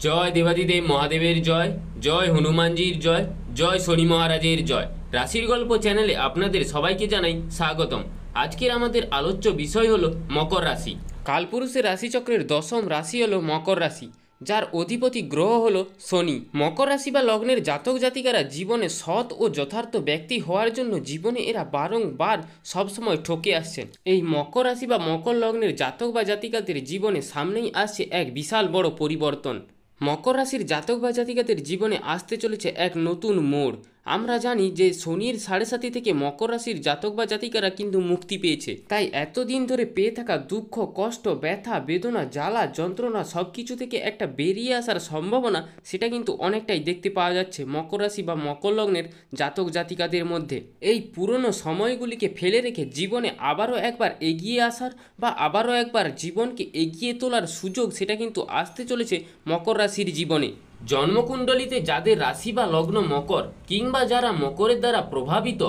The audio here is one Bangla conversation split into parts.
জয় দেবাদিদেব মহাদেবের জয়, জয় হনুমানজির জয়, জয় শনি মহারাজের জয়। রাশির গল্প চ্যানেলে আপনাদের সবাইকে জানাই স্বাগতম। আজকের আমাদের আলোচ্য বিষয় হলো মকর রাশি। কালপুরুষের রাশিচক্রের দশম রাশি হলো মকর রাশি, যার অধিপতি গ্রহ হলো শনি। মকর রাশি বা লগ্নের জাতক জাতিকারা জীবনে সৎ ও যথার্থ ব্যক্তি হওয়ার জন্য জীবনে এরা বারংবার সবসময় ঠকে আসছেন। এই মকর রাশি বা মকর লগ্নের জাতক বা জাতিকাদের জীবনে সামনেই আসছে এক বিশাল বড় পরিবর্তন। মকর রাশির জাতক বা জাতিকাদের জীবনে আসতে চলেছে এক নতুন মোড়। আমরা জানি যে শনির 7.5 থেকে মকর রাশির জাতক বা জাতিকারা কিন্তু মুক্তি পেয়েছে, তাই এতদিন ধরে পেয়ে থাকা দুঃখ, কষ্ট, ব্যথা, বেদনা, জ্বালা, যন্ত্রণা সব কিছু থেকে একটা বেরিয়ে আসার সম্ভাবনা সেটা কিন্তু অনেকটাই দেখতে পাওয়া যাচ্ছে মকর রাশি বা মকর লগ্নের জাতক জাতিকাদের মধ্যে। এই পুরনো সময়গুলিকে ফেলে রেখে জীবনে আবারও একবার এগিয়ে আসার বা আবারও একবার জীবনকে এগিয়ে তোলার সুযোগ সেটা কিন্তু আসতে চলেছে মকর রাশির জীবনে। জন্মকুণ্ডলিতে যাদের রাশি বা লগ্ন মকর, কিংবা যারা মকরের দ্বারা প্রভাবিত,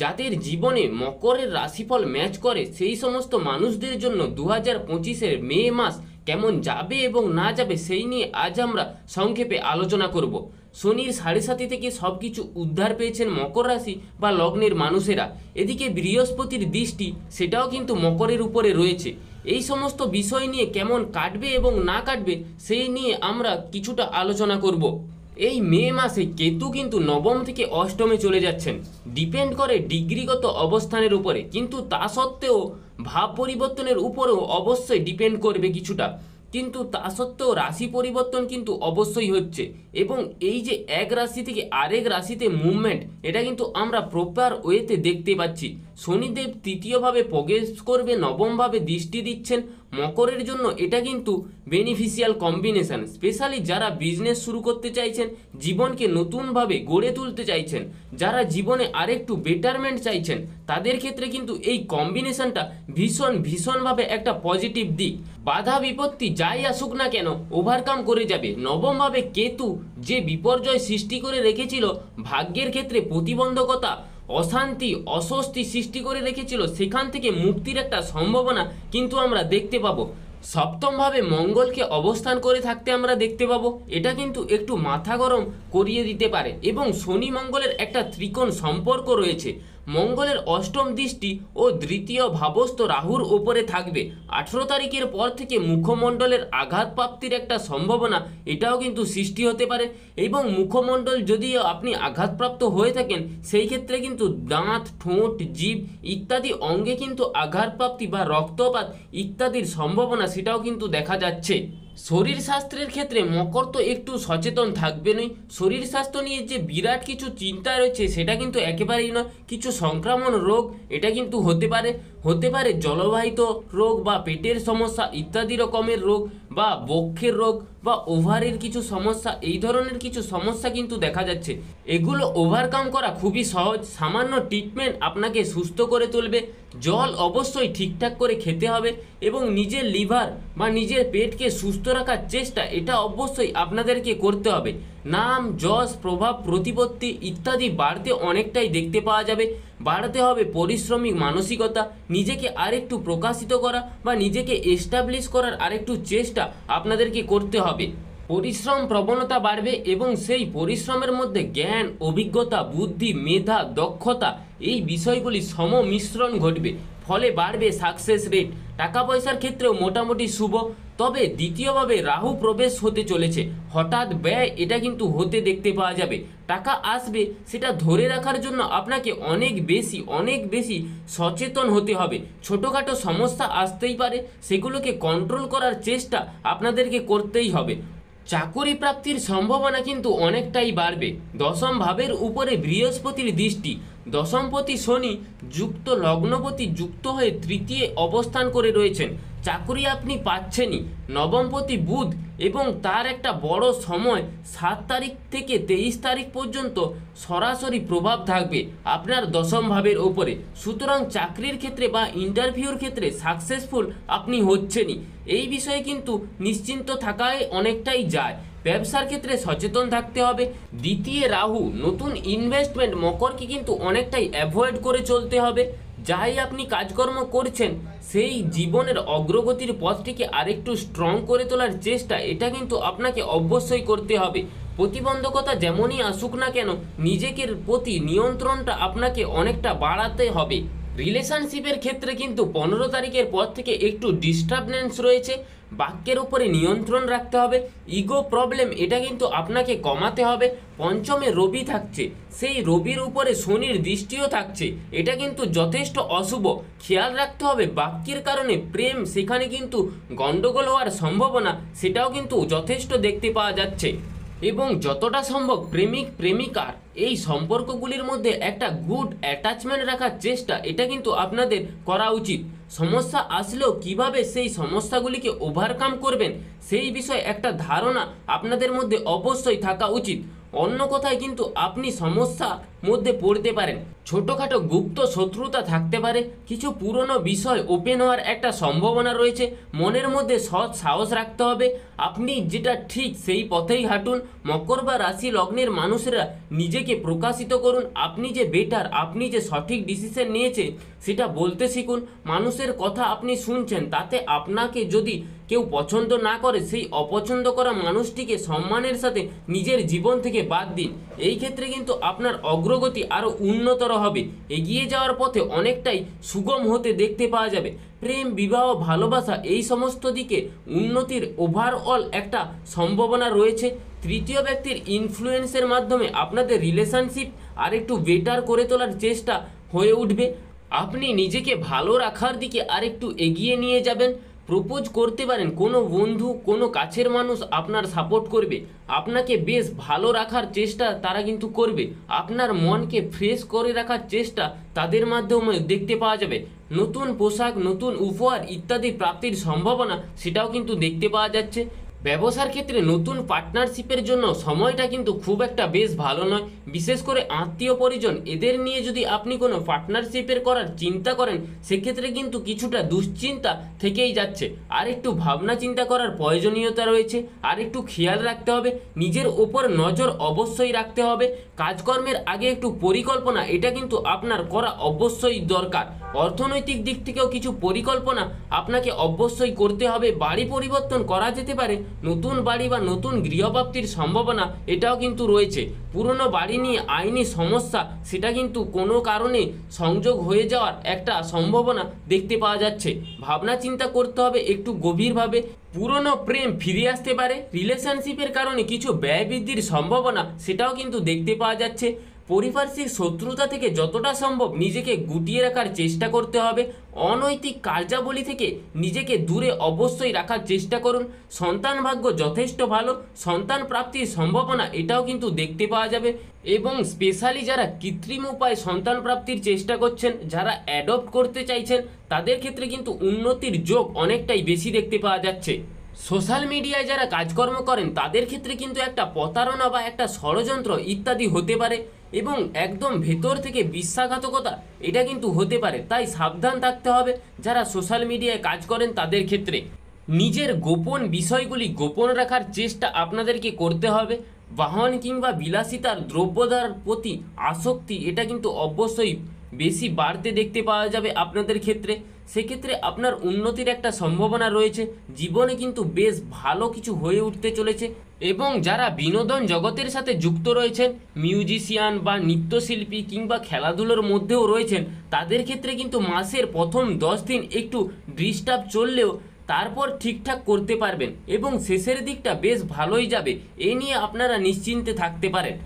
যাদের জীবনে মকরের রাশিফল ম্যাচ করে, সেই সমস্ত মানুষদের জন্য 2025-এর মে মাস কেমন যাবে এবং না যাবে সেই নিয়ে আজ আমরা সংক্ষেপে আলোচনা করব। শনির 7.5 থেকে সব কিছু উদ্ধার পেয়েছেন মকর রাশি বা লগ্নের মানুষেরা। এদিকে বৃহস্পতির দৃষ্টি সেটাও কিন্তু মকরের উপরে রয়েছে। এই সমস্ত বিষয় নিয়ে কেমন কাটবে এবং না কাটবে সেই নিয়ে আমরা কিছুটা আলোচনা করব। এই মে মাসে কেতু কিন্তু নবম থেকে অষ্টমে চলে যাচ্ছেন। ডিপেন্ড করে ডিগ্রিগত অবস্থানের উপরে, কিন্তু তা সত্ত্বেও ভাব পরিবর্তনের উপরেও অবশ্যই ডিপেন্ড করবে কিছুটা। কিন্তু তা সত্ত্বেও রাশি পরিবর্তন কিন্তু অবশ্যই হচ্ছে, এবং এই যে এক রাশি থেকে আরেক রাশিতে মুভমেন্ট, এটা কিন্তু আমরা প্রপার ওয়েতে দেখতে পাচ্ছি। শনিদেব তৃতীয়ভাবে প্রবেশ করবে, নবমভাবে দৃষ্টি দিচ্ছেন মকরের জন্য। এটা কিন্তু বেনিফিশিয়াল কম্বিনেশন। স্পেশালি যারা বিজনেস শুরু করতে চাইছেন, জীবনকে নতুনভাবে গড়ে তুলতে চাইছেন, যারা জীবনে আরেকটু বেটারমেন্ট চাইছেন, তাদের ক্ষেত্রে কিন্তু এই কম্বিনেশনটা ভীষণভাবে একটা পজিটিভ দিক। বাধা বিপত্তি যাই আসুক না কেন ওভারকাম করে যাবে। নবমভাবে কেতু যে বিপর্যয় সৃষ্টি করে রেখেছিল, ভাগ্যের ক্ষেত্রে প্রতিবন্ধকতা, অশান্তি, অস্বস্তি সৃষ্টি করে রেখেছিল, সেখান থেকে মুক্তির একটা সম্ভাবনা কিন্তু আমরা দেখতে পাবো। সপ্তমভাবে মঙ্গলকে অবস্থান করে থাকতে আমরা দেখতে পাবো। এটা কিন্তু একটু মাথা গরম করিয়ে দিতে পারে, এবং শনি মঙ্গলের একটা ত্রিকোণ সম্পর্ক রয়েছে। মঙ্গলের অষ্টম দৃষ্টি ও দ্বিতীয় ভাবস্থ রাহুর ওপরে থাকবে। 18 তারিখের পর থেকে মুখমণ্ডলের আঘাতপ্রাপ্তির একটা সম্ভাবনা এটাও কিন্তু সৃষ্টি হতে পারে, এবং মুখমণ্ডল যদিও আপনি আঘাতপ্রাপ্ত হয়ে থাকেন, সেই ক্ষেত্রে কিন্তু দাঁত, ঠোঁট, জিভ ইত্যাদি অঙ্গে কিন্তু আঘাতপ্রাপ্তি বা রক্তপাত ইত্যাদির সম্ভাবনা সেটাও কিন্তু দেখা যাচ্ছে। শরীর স্বাস্থ্যের ক্ষেত্রে মকর তো একটু সচেতন থাকবেনই। শরীর স্বাস্থ্য নিয়ে যে বিরাট কিছু চিন্তা রয়েছে সেটা কিন্তু একেবারেই নয়। কিছু সংক্রামক রোগ এটা কিন্তু হতে পারে জলবাহিত রোগ বা পেটের সমস্যা ইত্যাদি রকমের রোগ, বা বক্ষের রোগ, বা ওভারের কিছু সমস্যা, এই ধরনের কিছু সমস্যা কিন্তু দেখা যাচ্ছে। এগুলো ওভারকাম করা খুবই সহজ। সামান্য ট্রিটমেন্ট আপনাকে সুস্থ করে তুলবে। জল অবশ্যই ঠিকঠাক করে খেতে হবে, এবং নিজের লিভার বা নিজের পেটকে সুস্থ রাখার চেষ্টা এটা অবশ্যই আপনাদেরকে করতে হবে। নাম, যশ, প্রভাব, প্রতিপত্তি ইত্যাদি বাড়তে অনেকটাই দেখতে পাওয়া যাবে। বাড়াতে হবে পরিশ্রমিক মানসিকতা, নিজেকে আরেকটু প্রকাশিত করা বা নিজেকে এস্টাবলিশ করার আরেকটু চেষ্টা আপনাদেরকে করতে হবে। পরিশ্রম প্রবণতা বাড়বে, এবং সেই পরিশ্রমের মধ্যে জ্ঞান, অভিজ্ঞতা, বুদ্ধি, মেধা, দক্ষতা এই বিষয়গুলি মিশ্রণ ঘটবে। ফলে বাড়বে সাকসেস রেট। টাকা পয়সার ক্ষেত্রেও মোটামুটি শুভ। তবে দ্বিতীয়ভাবে রাহু প্রবেশ হতে চলেছে। হঠাৎ ব্যয় এটা কিন্তু হতে দেখতে পাওয়া যাবে। টাকা আসবে, সেটা ধরে রাখার জন্য আপনাকে অনেক বেশি সচেতন হতে হবে। ছোটোখাটো সমস্যা আসতেই পারে, সেগুলোকে কন্ট্রোল করার চেষ্টা আপনাদেরকে করতেই হবে। চাকুরি প্রাপ্তির সম্ভাবনা কিন্তু অনেকটাই বাড়বে। দশম ভাবের উপরে বৃহস্পতির দৃষ্টি, দশমপতি শনি যুক্ত লগ্নপতি যুক্ত হয়ে তৃতীয় অবস্থান করে রয়েছেন। চাকুরি আপনি পাচ্ছেনই। নবমপতি বুধ, এবং তার একটা বড় সময় 7 তারিখ থেকে 23 তারিখ পর্যন্ত সরাসরি প্রভাব থাকবে আপনার দশম ভাবের ওপরে। সুতরাং চাকরির ক্ষেত্রে বা ইন্টারভিউর ক্ষেত্রে সাকসেসফুল আপনি হচ্ছেনই। এই বিষয়ে কিন্তু নিশ্চিন্ত থাকায় অনেকটাই যায়। ব্যবসার ক্ষেত্রে সচেতন থাকতে হবে। দ্বিতীয় রাহু, নতুন ইনভেস্টমেন্ট মকরকে কিন্তু অনেকটাই অ্যাভয়েড করে চলতে হবে। যাই আপনি কাজকর্ম করছেন সেই জীবনের অগ্রগতির পথটিকে আরেকটু স্ট্রং করে তোলার চেষ্টা এটা কিন্তু আপনাকে অবশ্যই করতে হবে। প্রতিবন্ধকতা যেমনই আসুক না কেন নিজেকে প্রতি নিয়ন্ত্রণটা আপনাকে অনেকটা বাড়াতে হবে। রিলেশনশিপের ক্ষেত্রে কিন্তু 15 তারিখের পর থেকে একটু ডিস্টারবেন্স রয়েছে, বাক্যের উপরে নিয়ন্ত্রণ রাখতে হবে, ইগো প্রবলেম এটা কিন্তু আপনাকে কমাতে হবে। পঞ্চমে রবি থাকছে, সেই রবির উপরে শনির দৃষ্টিও থাকছে, এটা কিন্তু যথেষ্ট অশুভ, খেয়াল রাখতে হবে। বাক্যের কারণে প্রেম সেখানে কিন্তু গন্ডগোল হওয়ার সম্ভাবনা সেটাও কিন্তু যথেষ্ট দেখতে পাওয়া যাচ্ছে। এবং যতটা সম্ভব প্রেমিক প্রেমিকার এই সম্পর্কগুলির মধ্যে একটা গুড অ্যাটাচমেন্ট রাখার চেষ্টা এটা কিন্তু আপনাদের করা উচিত। সমস্যা আসলেও কিভাবে সেই সমস্যাগুলিকে ওভারকাম করবেন সেই বিষয়ে একটা ধারণা আপনাদের মধ্যে অবশ্যই থাকা উচিত। অন্য কথায় কিন্তু আপনি সমস্যা মধ্যে পড়তে পারেন, ছোটোখাটো গুপ্ত শত্রুতা থাকতে পারে, কিছু পুরনো বিষয় ওপেন হওয়ার একটা সম্ভাবনা রয়েছে। মনের মধ্যে সৎ সাহস রাখতে হবে, আপনি যেটা ঠিক সেই পথেই হাঁটুন। মকর বা রাশি লগ্নের মানুষেরা নিজেকে প্রকাশিত করুন, আপনি যে বেটার, আপনি যে সঠিক ডিসিশন নিয়েছে সেটা বলতে শিখুন। মানুষের কথা আপনি শুনছেন, তাতে আপনাকে যদি কেউ পছন্দ না করে সেই অপছন্দ করা মানুষটিকে সম্মানের সাথে নিজের জীবন থেকে বাদ দিন। এই ক্ষেত্রে কিন্তু আপনার অগ্রগতি আরও উন্নতর হবে, এগিয়ে যাওয়ার পথে অনেকটাই সুগম হতে দেখতে পাওয়া যাবে। প্রেম, বিবাহ, ভালোবাসা এই সমস্ত দিকে উন্নতির ওভারঅল একটা সম্ভাবনা রয়েছে। তৃতীয় ব্যক্তির ইনফ্লুয়েন্সের মাধ্যমে আপনাদের রিলেশনশিপ আরেকটু বেটার করে তোলার চেষ্টা হয়ে উঠবে, আপনি নিজেকে ভালো রাখার দিকে আরেকটু এগিয়ে নিয়ে যাবেন। প্রপোজ করতে পারেন, কোনো বন্ধু, কোনো কাছের মানুষ আপনার সাপোর্ট করবে, আপনাকে বেশ ভালো রাখার চেষ্টা তারা কিন্তু করবে, আপনার মনকে ফ্রেশ করে রাখার চেষ্টা তাদের মাধ্যমে দেখতে পাওয়া যাবে। নতুন পোশাক, নতুন উপহার ইত্যাদি প্রাপ্তির সম্ভাবনা সেটাও কিন্তু দেখতে পাওয়া যাচ্ছে। ব্যবসার ক্ষেত্রে নতুন পার্টনারশিপের জন্য সময়টা কিন্তু খুব একটা বেশ ভালো নয়, বিশেষ করে আত্মীয় পরিজন এদের নিয়ে যদি আপনি কোনো পার্টনারশিপের করার চিন্তা করেন সেক্ষেত্রে কিন্তু কিছুটা দুশ্চিন্তা থেকেই যাচ্ছে। আর একটু ভাবনা চিন্তা করার প্রয়োজনীয়তা রয়েছে, আর একটু খেয়াল রাখতে হবে, নিজের ওপর নজর অবশ্যই রাখতে হবে। কাজকর্মের আগে একটু পরিকল্পনা এটা কিন্তু আপনার করা অবশ্যই দরকার। অর্থনৈতিক দিক থেকেও কিছু পরিকল্পনা আপনাকে অবশ্যই করতে হবে। বাড়ি পরিবর্তন করা যেতে পারে, নতুন বাড়ি বা নতুন গৃহপ্রাপ্তির সম্ভাবনা এটাও কিন্তু রয়েছে। পুরনো বাড়ি নিয়ে আইনি সমস্যা সেটা কিন্তু কোনো কারণে সংযোগ হয়ে যাওয়ার একটা সম্ভাবনা দেখতে পাওয়া যাচ্ছে। ভাবনা চিন্তা করতে হবে একটু গভীরভাবে। পুরনো প্রেম ফিরে আসতে পারে, রিলেশনশিপের কারণে কিছু ব্যয় বৃদ্ধির সম্ভাবনা সেটাও কিন্তু দেখতে পাওয়া যাচ্ছে। পারিপার্শ্বিক শত্রুতা থেকে যতটা সম্ভব নিজেকে গুটিয়ে রাখার চেষ্টা করতে হবে। অনৈতিক কার্যাবলী থেকে নিজেকে দূরে অবশ্যই রাখার চেষ্টা করুন। সন্তান ভাগ্য যথেষ্ট ভালো, সন্তান প্রাপ্তির সম্ভাবনা এটাও কিন্তু দেখতে পাওয়া যাবে। এবং স্পেশালি যারা কৃত্রিম উপায়ে সন্তান প্রাপ্তির চেষ্টা করছেন, যারা অ্যাডপ্ট করতে চাইছেন, তাদের ক্ষেত্রে কিন্তু উন্নতির যোগ অনেকটাই বেশি দেখতে পাওয়া যাচ্ছে। সোশ্যাল মিডিয়ায় যারা কাজকর্ম করেন তাদের ক্ষেত্রে কিন্তু একটা প্রতারণা বা একটা ষড়যন্ত্র ইত্যাদি হতে পারে, এবং একদম ভেতর থেকে বিশ্বাসঘাতকতা এটা কিন্তু হতে পারে। তাই সাবধান থাকতে হবে যারা সোশ্যাল মিডিয়ায় কাজ করেন তাদের ক্ষেত্রে। নিজের গোপন বিষয়গুলি গোপন রাখার চেষ্টা আপনাদেরকে করতে হবে। বাহন কিংবা বিলাসিতার দ্রব্যদার প্রতি আসক্তি এটা কিন্তু অবশ্যই বেশি বাড়তে দেখতে পাওয়া যাবে আপনাদের ক্ষেত্রে। সেক্ষেত্রে আপনার উন্নতির একটা সম্ভাবনা রয়েছে, জীবনে কিন্তু বেশ ভালো কিছু হয়ে উঠতে চলেছে। এবং যারা বিনোদন জগতের সাথে যুক্ত রয়েছেন, মিউজিশিয়ান বা নৃত্যশিল্পী কিংবা খেলাধুলোর মধ্যেও রয়েছেন, তাদের ক্ষেত্রে কিন্তু মাসের প্রথম 10 দিন একটু ডিস্টার্ব চললেও তারপর ঠিকঠাক করতে পারবেন এবং শেষের দিকটা বেশ ভালোই যাবে, এ নিয়ে আপনারা নিশ্চিন্তে থাকতে পারেন।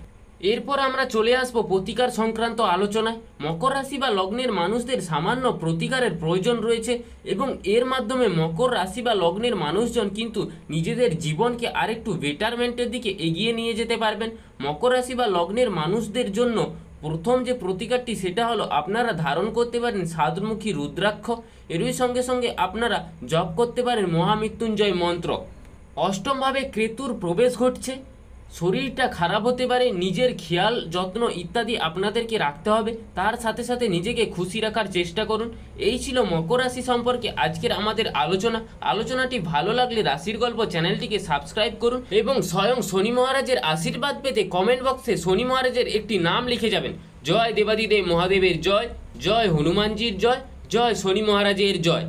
এরপর আমরা চলে আসবো প্রতিকার সংক্রান্ত আলোচনায়। মকর রাশি বা লগ্নের মানুষদের সামান্য প্রতিকারের প্রয়োজন রয়েছে, এবং এর মাধ্যমে মকর রাশি বা লগ্নের মানুষজন কিন্তু নিজেদের জীবনকে আরেকটু বেটারমেন্টের দিকে এগিয়ে নিয়ে যেতে পারবেন। মকর রাশি বা লগ্নের মানুষদের জন্য প্রথম যে প্রতিকারটি সেটা হলো আপনারা ধারণ করতে পারেন সাতমুখী রুদ্রাক্ষ, এরই সঙ্গে সঙ্গে আপনারা জপ করতে পারেন মহামৃত্যুঞ্জয় মন্ত্র। অষ্টমভাবে কেতুর প্রবেশ ঘটছে, শরীরটা খারাপ হতে পারে, নিজের খেয়াল যত্ন ইত্যাদি আপনাদেরকে রাখতে হবে, তার সাথে সাথে নিজেকে খুশি রাখার চেষ্টা করুন। এই ছিল মকর রাশি সম্পর্কে আজকের আমাদের আলোচনাটি ভালো লাগলে রাশির গল্প চ্যানেলটিকে সাবস্ক্রাইব করুন, এবং স্বয়ং শনি মহারাজের আশীর্বাদ পেতে কমেন্ট বক্সে শনি মহারাজের একটি নাম লিখে যাবেন। জয় দেবাদিদেব মহাদেবের জয়, জয় হনুমানজির জয়, জয় শনি মহারাজের জয়।